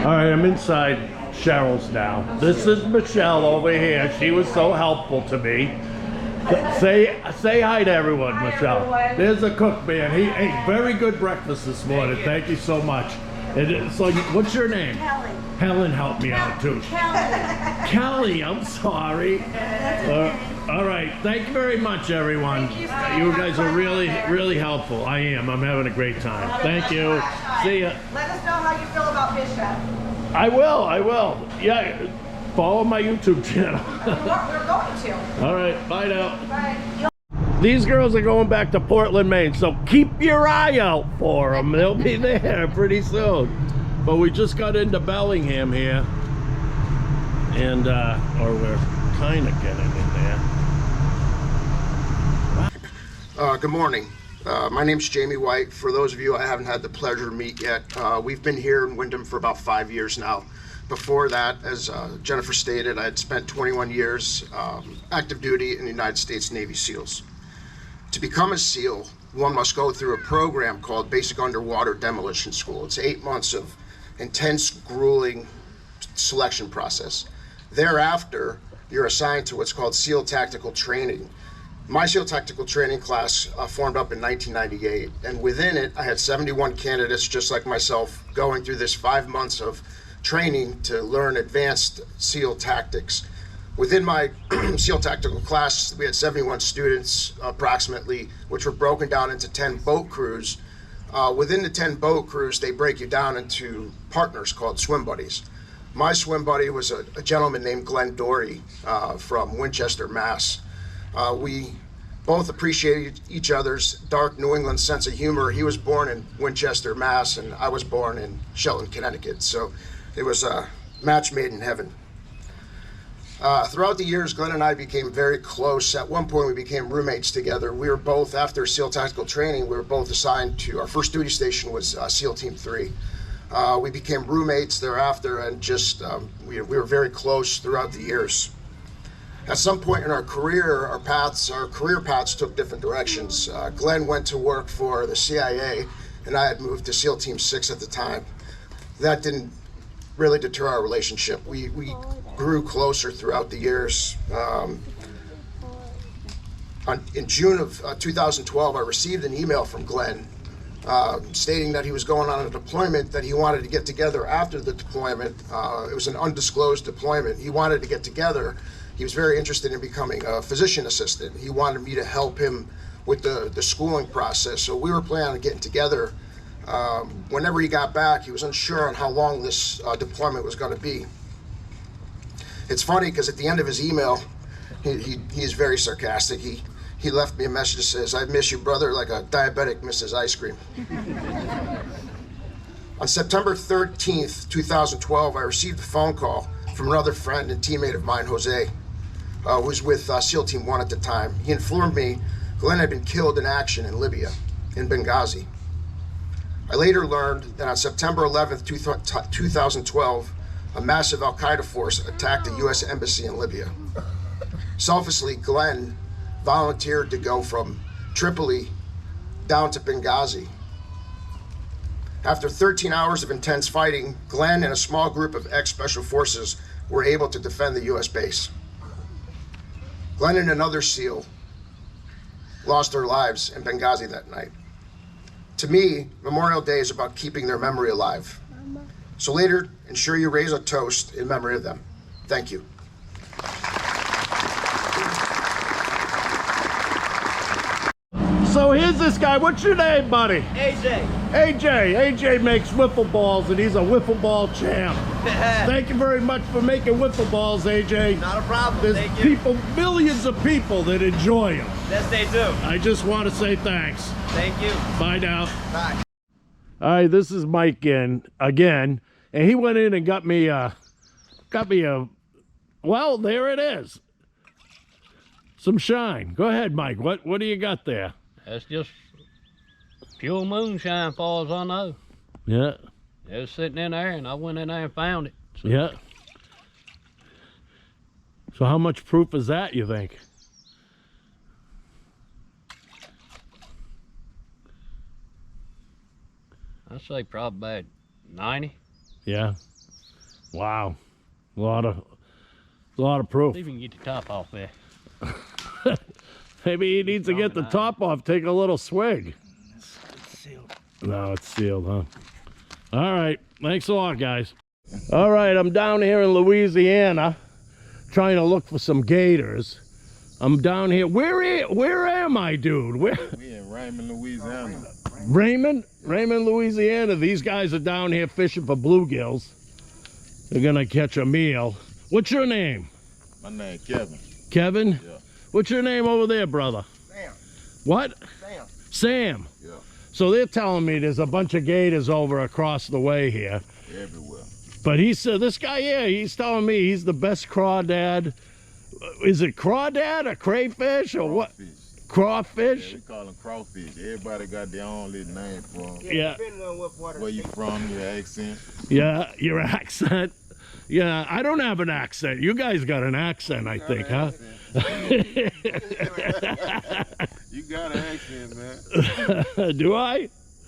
All right, I'm inside Cheryl's now. This is Michelle over here. She was so helpful to me. Say hi to everyone, Hi, Michelle. everyone. There's a cook, man. He ate very good breakfast this morning. Thank you so much. And so, what's your name? Kelly. Helen helped me out too. Kelly. Kelly, I'm sorry. All right, thank you very much, everyone. Thank you so You much. guys are really helpful. I am. I'm having a great time. Thank you. See ya. Let us know how you feel about Bishop. I will. Yeah, follow my YouTube channel. We're going to. All right, bye now. Bye. These girls are going back to Portland, Maine, so keep your eye out for them. They'll be there pretty soon. But we just got into Bellingham here, and or we're kind of getting in there. Good morning. My name's Jamie White. For those of you I haven't had the pleasure to meet yet, we've been here in Windham for about 5 years now. Before that, as Jennifer stated, I had spent 21 years active duty in the United States Navy SEALs. To become a SEAL, one must go through a program called Basic Underwater Demolition School. It's 8 months of intense, grueling selection process. Thereafter, you're assigned to what's called SEAL Tactical Training. My SEAL Tactical Training class formed up in 1998, and within it, I had 71 candidates just like myself going through this 5 months of training to learn advanced SEAL tactics. Within my SEAL Tactical class, we had 71 students approximately, which were broken down into 10 boat crews. Within the 10 boat crews, they break you down into partners called swim buddies. My swim buddy was a gentleman named Glenn Dory from Winchester, Mass. We both appreciated each other's dark New England sense of humor. He was born in Winchester, Mass, and I was born in Shelton, Connecticut. So it was a match made in heaven. Throughout the years, Glenn and I became very close. At one point, we became roommates together. We were both, after SEAL Tactical Training, we were both assigned to, our first duty station was SEAL Team 3. We became roommates thereafter, and just, we were very close throughout the years. At some point in our career, our career paths took different directions. Glenn went to work for the CIA, and I had moved to SEAL Team 6 at the time. That didn't really deter our relationship. We grew closer throughout the years. In June of 2012, I received an email from Glenn stating that he was going on a deployment, that he wanted to get together after the deployment. It was an undisclosed deployment. He wanted to get together. He was very interested in becoming a physician assistant. He wanted me to help him with the schooling process. So we were planning on getting together. Whenever he got back, he was unsure on how long this deployment was going to be. It's funny because at the end of his email, he's very sarcastic. He left me a message that says, "I miss you, brother, like a diabetic misses ice cream." On September 13th, 2012, I received a phone call from another friend and teammate of mine, Jose, who was with SEAL Team 1 at the time. He informed me Glenn had been killed in action in Libya, in Benghazi. I later learned that on September 11th, 2012, a massive Al-Qaeda force attacked the U.S. Embassy in Libya. Selfishly, Glenn volunteered to go from Tripoli down to Benghazi. After 13 hours of intense fighting, Glenn and a small group of ex-Special Forces were able to defend the U.S. base. Glenn and another SEAL lost their lives in Benghazi that night. To me, Memorial Day is about keeping their memory alive. So later, ensure you raise a toast in memory of them. Thank you. So here's this guy. What's your name, buddy? AJ. AJ makes wiffle balls, and he's a wiffle ball champ. Thank you very much for making wiffle balls, AJ. Not a problem. There's Thank you. people, millions of people that enjoy them. Yes, they do. I just want to say thanks. Thank you. Bye now. Bye. All right, this is Mike again, and he went in and got me a, well, there it is. Some shine. Go ahead, Mike. What do you got there? That's just pure moonshine, far as I know. Yeah. It was sitting in there, and I went in there and found it. So, Yeah. So how much proof is that, you think? I'd say probably about 90. Yeah. Wow. A lot of proof. See if we can get the top off there. Maybe he needs to get the top off, take a little swig. It's sealed. No, it's sealed, huh? All right. Thanks a lot, guys. All right, I'm down here in Louisiana trying to look for some gators. I'm down here. Where am I, dude? Where? We in Raymond, Louisiana. Raymond, Louisiana. These guys are down here fishing for bluegills. They're gonna catch a meal. What's your name? My name Kevin. Kevin? Yeah. What's your name over there, brother? Sam. What? Sam. Sam. Yeah. So they're telling me there's a bunch of gators over across the way here. Everywhere. But he said, this guy here, he's telling me he's the best crawdad. Is it crawdad or crayfish or what? Crawfish. Crawfish? Yeah, we call them crawfish. Everybody got their own little name for 'em. Yeah. Depending on what water. Where you from, your accent. Yeah, your accent. Yeah, I don't have an accent. You guys got an accent, I think, huh? You got an accent, man. Do I?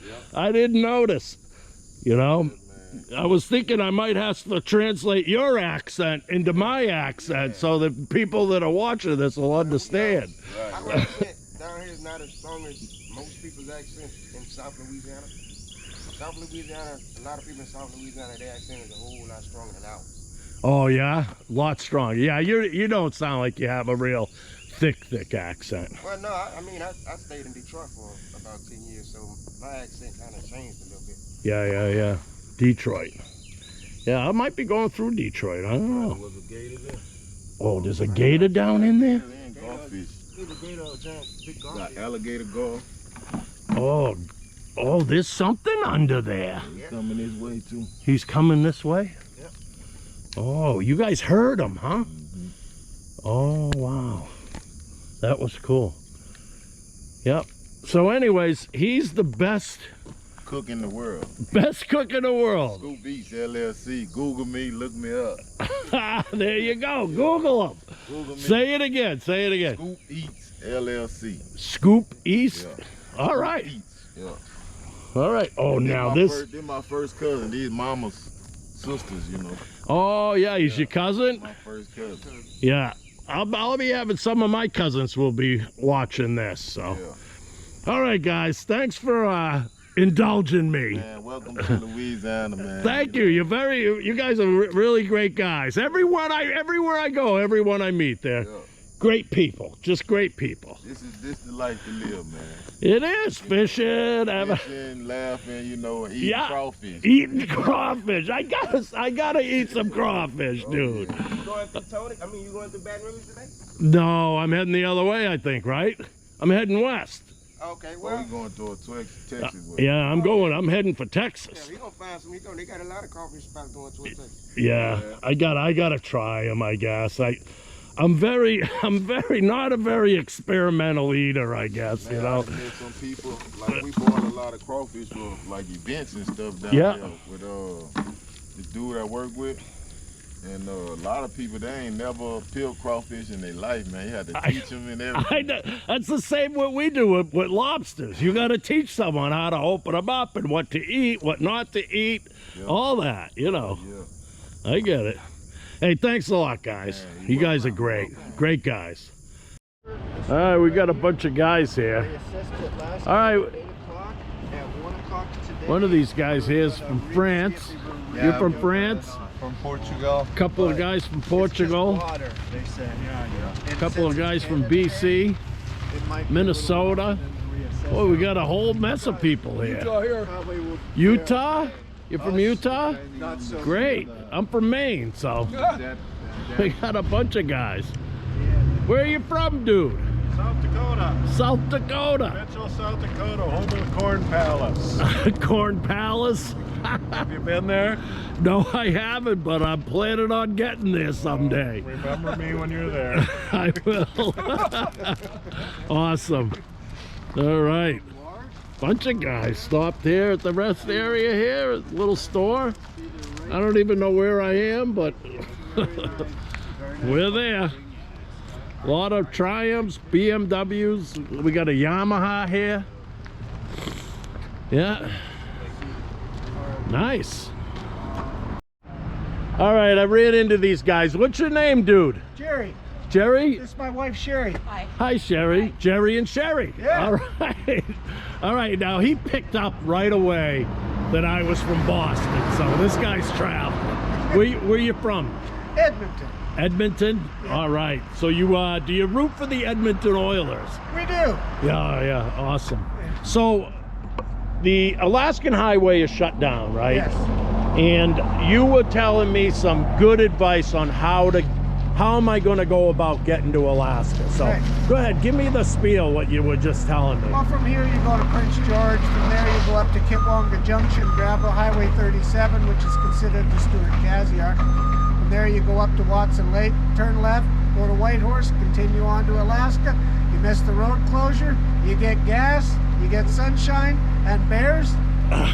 Yeah. I didn't notice. You know, I was thinking I might have to translate your accent into my accent so that people that are watching this will understand. Our accent down here is not as strong as most people's accent in South Louisiana. South Louisiana, a lot of people in South Louisiana, their accent is a whole lot stronger than ours. Oh yeah, a lot stronger. Yeah, you don't sound like you have a real thick accent. Well, no, I mean, I stayed in Detroit for about 10 years, so my accent kind of changed a little bit. Yeah. Detroit. Yeah, I might be going through Detroit. I don't know. Was a gator there? Oh, there's a gator down in there? There ain't crawfish. There's a gator, a giant, big Got garfish. alligator gar. Oh, there's something under there. He's coming this way too. He's coming this way? Yep. Oh, you guys heard him, huh? Oh, wow. That was cool. Yep. So anyways, he's the best Cook in the world. cook in the world. Scoop Eats LLC. Google me, look me up. There you go. Google him. Google me. Say it again. Scoop Eats LLC. Scoop East. Yeah. All right. Eats. Yeah. All right. Oh, now this. They're my first cousin. These mama's sisters, you know. Oh, yeah. He's your cousin? My first cousin. Yeah. I'll be having some of my cousins will be watching this. So. Yeah. All right, guys. Thanks for indulging me. Man, welcome to Louisiana, man. Thank you. You guys are really great guys. Everywhere I go, everyone I meet, they're Yeah. great people. Just great people. This the life to live, man. It is fishing, Fishing, laughing, you know, eating crawfish. eating crawfish. I gotta eat some crawfish, dude. You going through Tony? I mean, you going through Baton Rouge today? No, I'm heading the other way, I think, right? I'm heading west. Okay, Well, well, we going toward Texas. with Yeah, I'm heading for Texas. yeah, he gonna find some. They got a lot of crawfish spots going towards Texas. Yeah, I gotta try them, I guess. I'm not a very experimental eater, I guess, Man, you know. I met some people, like we bought a lot of crawfish for like events and stuff down Yeah. there with this dude I work with. And a lot of people, they ain't never peeled crawfish in their life, man. You had to teach them and everything. That's the same what we do with lobsters. You got to teach someone how to open them up and what to eat, what not to eat, Yeah. all that, you know. Yeah. I get it. Hey, thanks a lot, guys. Man, You guys are great. Great guys. All right, we got a bunch of guys here. All right. One of these guys here is from France. You're from France? From Portugal. Couple of guys from Portugal. Water, they said, yeah. Couple of guys from BC, Minnesota. Oh, we got a whole mess of people here. Utah? You're from Utah? Great. I'm from Maine, so we got a bunch of guys. Where are you from, dude? South Dakota, South Dakota. Mitchell, South Dakota, home of the Corn Palace. Corn Palace? Have you been there? No, I haven't, but I'm planning on getting there someday. Remember me when you're there. I will. Awesome. All right. Bunch of guys stopped here at the rest area here, at the little store. I don't even know where I am, but we're there. A lot of Triumphs, BMWs. We got a Yamaha here. Yeah. Nice. All right, I ran into these guys. What's your name, dude? Jerry, Jerry? this is my wife Sherry. Hi. Hi, Sherry. Jerry and Sherry. Yeah. All right. All right, now he picked up right away that I was from Boston, so this guy's traveling. Where you from? Edmonton. Edmonton? All right. So you do you root for the Edmonton Oilers? We do. Yeah, awesome. So the Alaskan Highway is shut down, right? Yes. And you were telling me some good advice on how am I going to go about getting to Alaska. So Right. go ahead, give me the spiel what you were just telling me. Well, from here you go to Prince George. From there you go up to Kitlonga Junction, grab a Highway 37, which is considered the Stewart-Cassiar. From there you go up to Watson Lake, turn left, go to Whitehorse, continue on to Alaska. You miss the road closure, you get gas, you get sunshine and bears,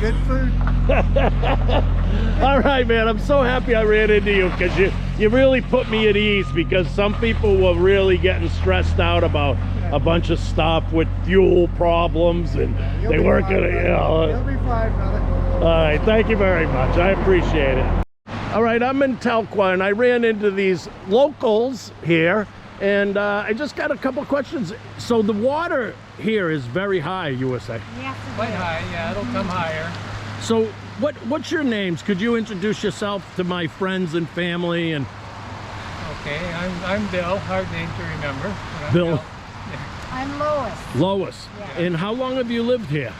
good food. All right, man, I'm so happy I ran into you because you really put me at ease, because some people were really getting stressed out about a bunch of stuff with fuel problems, and You'll they be weren't fine, gonna, brother. You'll be fine, brother. All right, thank you very much. I appreciate it. All right, I'm in Telqua, and I ran into these locals here, and I just got a couple questions. So the water here is very high, you were saying? Yes, Quite high, yeah, it'll come higher. So what's your names? Could you introduce yourself to my friends and family? And Okay, I'm Bill, hard name to remember. but I'm Bill. I'm Lois. Lois. Yeah. And how long have you lived here?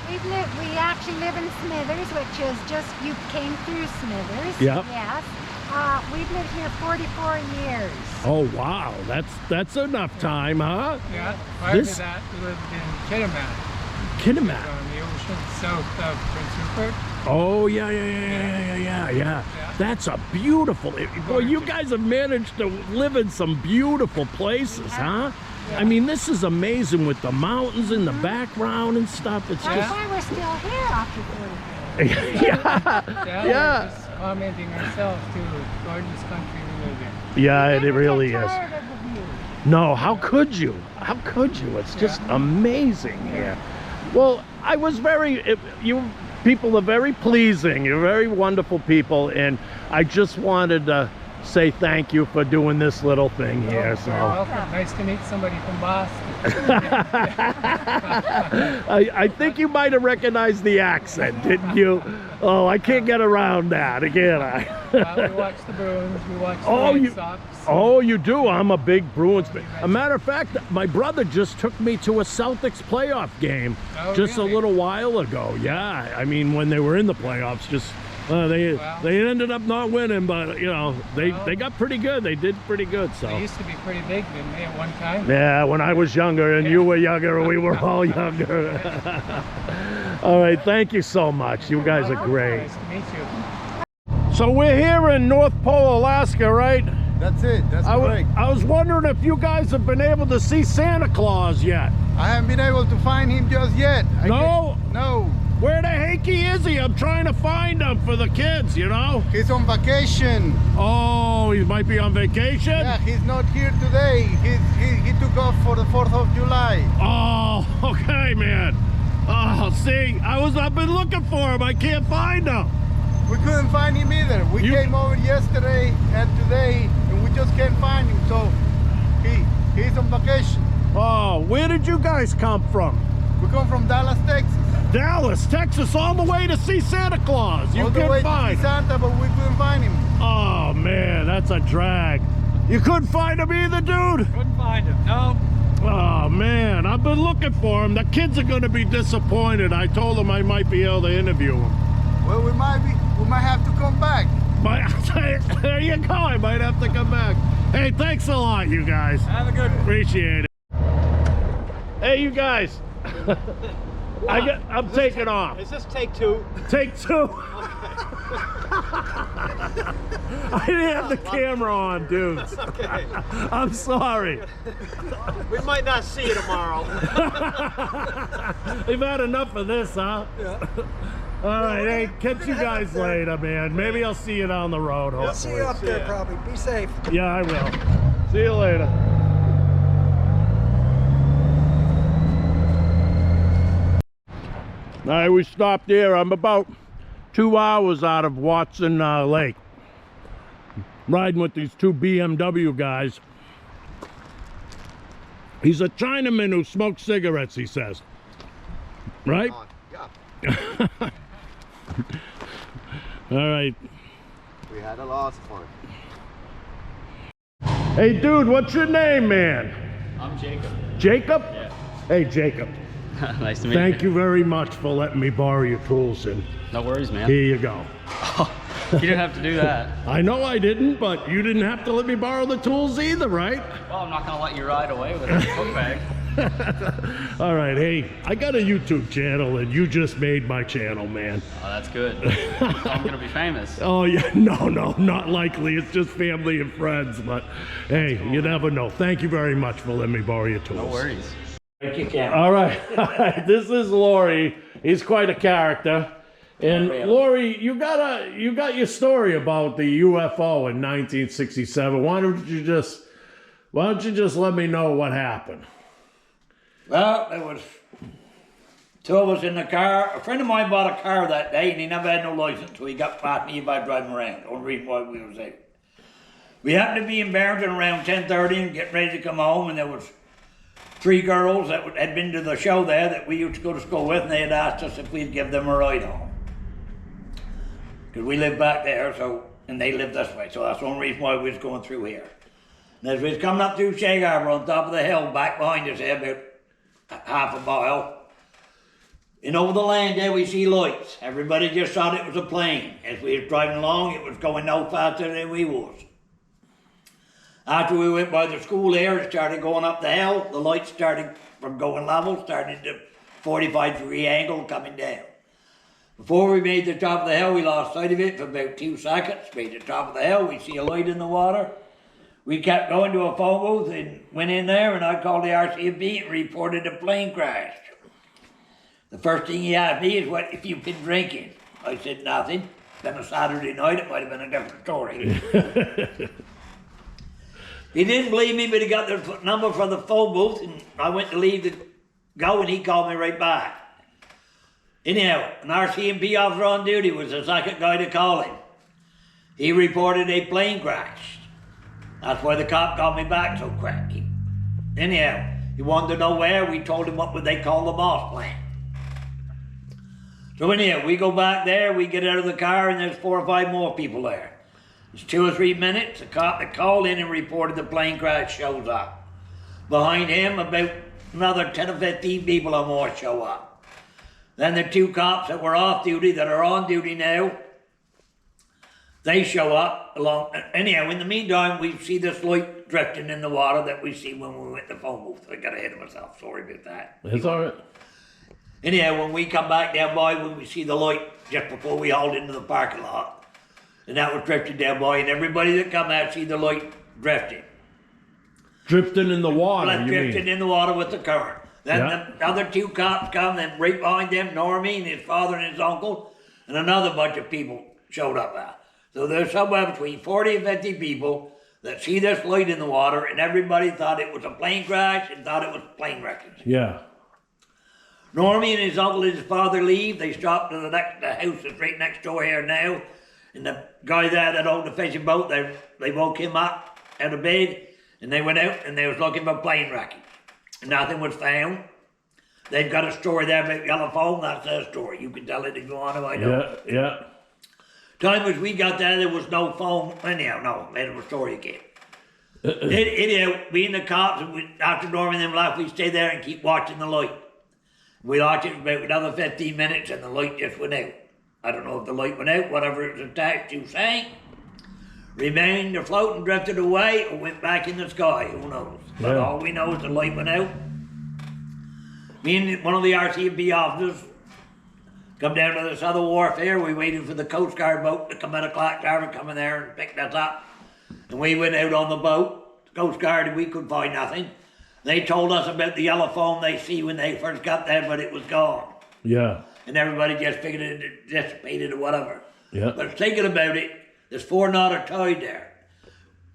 We actually live in Smithers, which is just, you came through Smithers. Yep. Yes. We've lived here 44 years. Oh wow, that's enough time, huh? Yeah, prior This- to that, we lived in Kitimat, Kitimat. on the ocean south of Prince Rupert. Oh yeah. That's a beautiful. Boy, you guys have managed to live in some beautiful places, huh? I mean, this is amazing with the mountains in the background and stuff. It's That's just why we're still here after 44 years. yeah. We're just commenting ourselves too. Gorgeous country we live in. Yeah, Never it really get is. tired of the view. No, how could you? How could you? It's just amazing here. Well, I was you people are very pleasing. You're very wonderful people, and I just wanted to say thank you for doing this little thing here. You're So welcome. Nice to meet somebody from Boston. I think you might have recognized the accent, didn't you? Oh, I can't get around that, can I? Well, we watch the Bruins, we watch the Oh, White Sox. Oh, you do? I'm a big Bruins fan. A matter of fact, my brother just took me to a Celtics playoff game Oh, just really? a little while ago. Yeah, I mean, when they were in the playoffs, they ended up not winning, but you know, they got pretty good. They did pretty good. They So used to be pretty big, didn't they, at one time? yeah, when I was younger and you were younger, we were all younger. All right, thank you so much. You guys are great. Nice to meet you. So we're here in North Pole, Alaska, right? That's it. That's correct. I was wondering if you guys have been able to see Santa Claus yet. I haven't been able to find him just yet. No? No. Where the hecky is he? I'm trying to find him for the kids, you know? He's on vacation. Oh, he might be on vacation? Yeah, he's not here today. He took off for the 4th of July. Oh, okay, man. Oh, see, I've been looking for him. I can't find him. We couldn't find him either. We came over yesterday and today, and we just can't find him. So he's on vacation. Oh, where did you guys come from? We come from Dallas, Texas. Dallas, Texas, all the way to see Santa Claus. You All the way couldn't to find see him. Santa, but we couldn't find him. Oh, man, that's a drag. You couldn't find him either, dude? Couldn't find him. No. Oh man, I've been looking for him. The kids are gonna be disappointed. I told them I might be able to interview him. Well, we might have to come back. There you go, I might have to come back. Hey, thanks a lot, you guys. Have a good one. Appreciate it. Hey, you guys. I'm taking off. Is this take two? Take two. I didn't have the camera on, dudes. Okay. I'm sorry. We might not see you tomorrow. We've had enough of this, huh? Yeah. All right, hey, catch you guys later, man. Maybe I'll see you down the road, hopefully. See you up there probably. Be safe. Yeah, I will. See you later. All right, we stopped there. I'm about 2 hours out of Watson Lake. riding with these two BMW guys. He's a Chinaman who smokes cigarettes, he says. Right? Yeah. All right. We had a lot of fun. Hey, dude, what's your name, man? I'm Jacob. Jacob? Yeah. Hey, Jacob. Nice to meet you. Thank you very much for letting me borrow your tools, and No worries, man. here you go. You didn't have to do that. I know I didn't, but you didn't have to let me borrow the tools either, right? Well, I'm not going to let you ride away with a book bag. All right, hey, I got a YouTube channel, and you just made my channel, man. Oh, that's good. So I'm going to be famous. Oh, yeah, no, not likely. It's just family and friends, but hey, you never know. Thank you very much for letting me borrow your tools. No worries. All right, this is Laurie. He's quite a character. And Laurie, you got your story about the UFO in 1967. Why don't you just let me know what happened? Well, there was two of us in the car. A friend of mine bought a car that day and he never had no license, so he got past me by driving around. Only reason why we was there. We happened to be in Barrington around 10:30 and getting ready to come home, and there was 3 girls that had been to the show there that we used to go to school with, and they had asked us if we'd give them a ride home. Because we lived back there, and they lived this way, so that's the only reason why we was going through here. And as we was coming up through Shag Harbor on top of the hill, back behind us there, about half a mile, and over the land there we see lights. Everybody just thought it was a plane. As we was driving along, it was going no faster than we was. After we went by the school there, it started going up the hill. The lights started from going level, started to 45-degree angle coming down. Before we made the top of the hill, we lost sight of it for about 2 seconds. Made the top of the hill, we see a light in the water. We kept going to a phone booth and went in there, and I called the RCMP and reported a plane crash. The first thing he asked me is, what if you've been drinking? I said, nothing. Been a Saturday night, it might have been a different story. He didn't believe me, but he got the number for the phone booth, and I went to leave to go, and he called me right back. Anyhow, an RCMP officer on duty was the second guy to call him. He reported a plane crash. That's why the cop called me back so quick. Anyhow, he wanted to know where. We told him what they call the Moss plant. So anyhow, we go back there, we get out of the car, and there's 4 or 5 more people there. It's 2 or 3 minutes, the cop that called in and reported the plane crash shows up. Behind him, about another 10 or 15 people or more show up. Then the 2 cops that were off duty, that are on duty now, they show up along. Anyhow, in the meantime, we see this light drifting in the water that we see when we went to the phone booth. I got ahead of myself, sorry about that. It's all right. Anyhow, when we come back down by, when we see the light just before we hauled into the parking lot, and that was drifting down by, and everybody that come out see the light drifting. Drifting in the water, you drifting mean? in the water with the current. Then Yeah. the other 2 cops come, and right behind them, Normie and his father and his uncle, and another bunch of people showed up there. So there's somewhere between 40 and 50 people that see this light in the water, and everybody thought it was a plane crash and thought it was plane wreckage. Yeah. Normie and his uncle and his father leave. They stop to the house that's right next door here now. And the guy there that owned the fishing boat, they woke him up out of bed, and they went out and they was looking for plane wreckage. And nothing was found. They've got a story there about yellow foam. That's their story. You can tell it if you want to, I don't. Yeah. Time as we got there was no phone. Anyhow, no, made up a story again. Anyhow, we and the cops, after Norman and them left, we stayed there and keep watching the light. We watched it for about another 15 minutes and the light just went out. I don't know if the light went out, whatever it was attached to sank, remained afloat and drifted away, or went back in the sky, who knows. But all we know is the light went out. Me and one of the RCMP officers come down to this other wharf here. We waited for the Coast Guard boat to come out of Clark Harbor, come in there and pick us up. And we went out on the boat, the Coast Guard, and we couldn't find nothing. They told us about the yellow foam they see when they first got there, but it was gone. Yeah. And everybody just figured it dissipated or whatever. Yeah. But thinking about it, there's 4 knot tied there.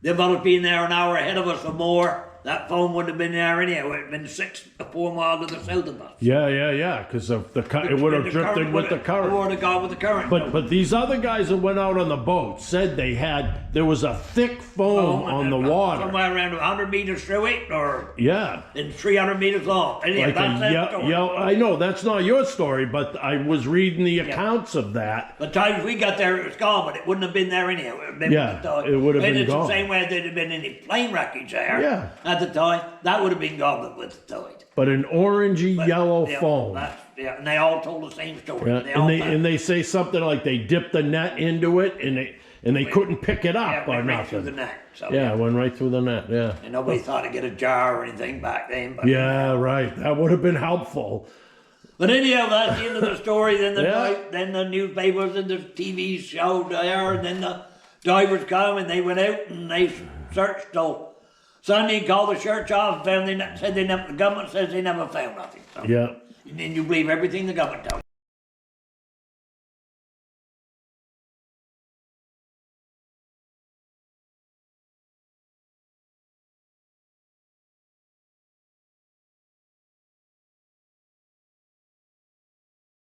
They must have been there an hour ahead of us or more, that phone wouldn't have been there anyhow. It would have been 4 miles to the south of us. Yeah, because of it would have drifted with the It current. would have gone with the current. But these other guys that went out on the boat said there was a thick foam on the water. Somewhere around 100 meters through it, or Yeah. and 300 meters long. Anyhow, Like that's that story. I know that's not your story, but I was reading the accounts of that. By the time we got there, it was gone, but it wouldn't have been there anyhow. It would have been Yeah, with the tide. it would have And been it's gone. the same way there'd have been any plane wreckage there. Yeah. At the time, that would have been gone with the tide. But an orangey But, yellow yeah, foam. and they all told the same story. Yeah, They all found- and they say something like they dipped the net into it and they couldn't pick it yeah, up it or went right through nothing. the neck. So, Yeah, it went right through the net. Yeah. And nobody thought to get a jar or anything back then. But, Yeah, right. That would have been helpful. But anyhow, that's the end of the story. Then Yeah. then the newspapers and the TV showed there, and then the divers come and they went out and they searched till Sunday, called the church off, found the government says they never found nothing. So, Yeah. and then you believe everything the government tells you.